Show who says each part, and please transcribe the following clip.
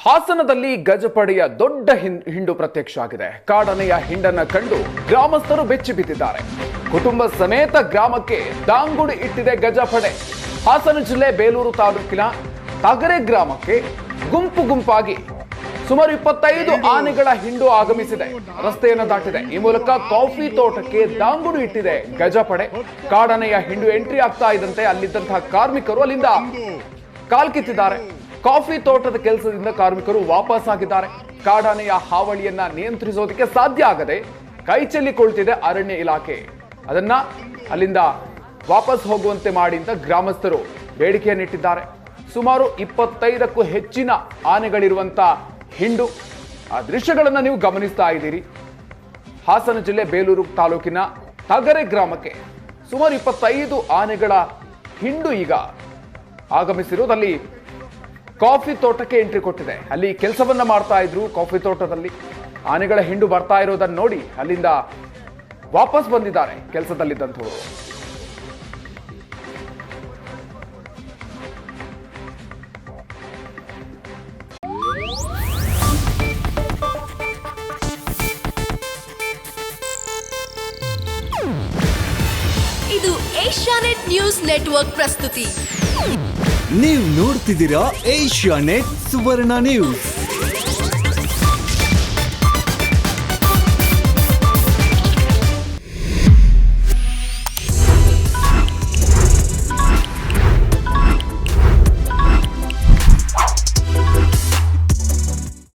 Speaker 1: ಹಾಸನದಲ್ಲಿ ಗಜಪಡೆಯ ದೊಡ್ಡ ಹಿಂಡು ಪ್ರತ್ಯಕ್ಷ ಆಗಿದೆ. ಕಾಡನೆಯ ಹಿಂಡನ್ನ ಕಂಡು ಗ್ರಾಮಸ್ಥರು ಬೆಚ್ಚಿ ಬಿದ್ದಿದ್ದಾರೆ. ಕುಟುಂಬ ಸಮೇತ ಗ್ರಾಮಕ್ಕೆ ದಾಂಗುಡಿ ಇಟ್ಟಿದೆ ಗಜಪಡೆ. ಹಾಸನ ಜಿಲ್ಲೆ ಬೇಲೂರು ತಾಲೂಕಿನ ತಗರೆ ಗ್ರಾಮಕ್ಕೆ ಗುಂಪು ಗುಂಪಾಗಿ ಸುಮಾರು 25 ಆನೆಗಳ ಹಿಂಡು ಆಗಮಿಸಿದೆ. ರಸ್ತೆಯನ್ನು ದಾಟಿದೆ. ಈ ಮೂಲಕ ಕಾಫಿ ತೋಟಕ್ಕೆ ದಾಂಗುಡಿ ಇಟ್ಟಿದೆ ಗಜಪಡೆ. ಕಾಡನೆಯ ಹಿಂಡು ಎಂಟ್ರಿ ಆಗ್ತಾ ಇದ್ದಂತೆ ಅಲ್ಲಿದ್ದಂತಹ ಕಾರ್ಮಿಕರು ಅಲ್ಲಿಂದ ಕಾಲ್ಕಿತ್ತಿದ್ದಾರೆ. ಕಾಫಿ ತೋಟದ ಕೆಲಸದಿಂದ ಕಾರ್ಮಿಕರು ವಾಪಸ್ ಆಗಿದ್ದಾರೆ. ಕಾಡಾನೆಯ ಹಾವಳಿಯನ್ನ ನಿಯಂತ್ರಿಸೋದಕ್ಕೆ ಸಾಧ್ಯ ಆಗದೆ ಕೈಚೆಲ್ಲಿಕೊಳ್ತಿದೆ ಅರಣ್ಯ ಇಲಾಖೆ. ಅದನ್ನ ಅಲ್ಲಿಂದ ವಾಪಸ್ ಹೋಗುವಂತೆ ಮಾಡಿ ಅಂತ ಗ್ರಾಮಸ್ಥರು ಬೇಡಿಕೆಯನ್ನಿಟ್ಟಿದ್ದಾರೆ. ಸುಮಾರು 25ಕ್ಕೂ ಹೆಚ್ಚಿನ ಆನೆಗಳಿರುವಂತ ಹಿಂಡು ಆ ದೃಶ್ಯಗಳನ್ನ ನೀವು ಗಮನಿಸ್ತಾ ಇದ್ದೀರಿ. ಹಾಸನ ಜಿಲ್ಲೆ ಬೇಲೂರು ತಾಲೂಕಿನ ತಗರೆ ಗ್ರಾಮಕ್ಕೆ ಸುಮಾರು 25 ಆನೆಗಳ ಹಿಂಡು ಈಗ ಆಗಮಿಸಿರುವುದಲ್ಲಿ ಕಾಫಿ ತೋಟಕ್ಕೆ ಎಂಟ್ರಿ ಕೊಟ್ಟಿದೆ. ಅಲ್ಲಿ ಕೆಲಸವನ್ನ ಮಾಡ್ತಾ ಇದ್ರು. ಕಾಫಿ ತೋಟದಲ್ಲಿ ಆನೆಗಳ ಹಿಂಡು ಬರ್ತಾ ಇರೋದನ್ನ ನೋಡಿ ಅಲ್ಲಿಂದ ವಾಪಸ್ ಬಂದಿದ್ದಾರೆ ಕೆಲಸದಲ್ಲಿದ್ದಂಥವರು.
Speaker 2: ಇದು ಏಷ್ಯಾನೆಟ್ ನ್ಯೂಸ್ ನೆಟ್ವರ್ಕ್ ಪ್ರಸ್ತುತಿ.
Speaker 3: ನೀವು ನೋಡ್ತಿದ್ದೀರಾ ಏಷ್ಯಾನೆಟ್ ಸುವರ್ಣ ನ್ಯೂಸ್.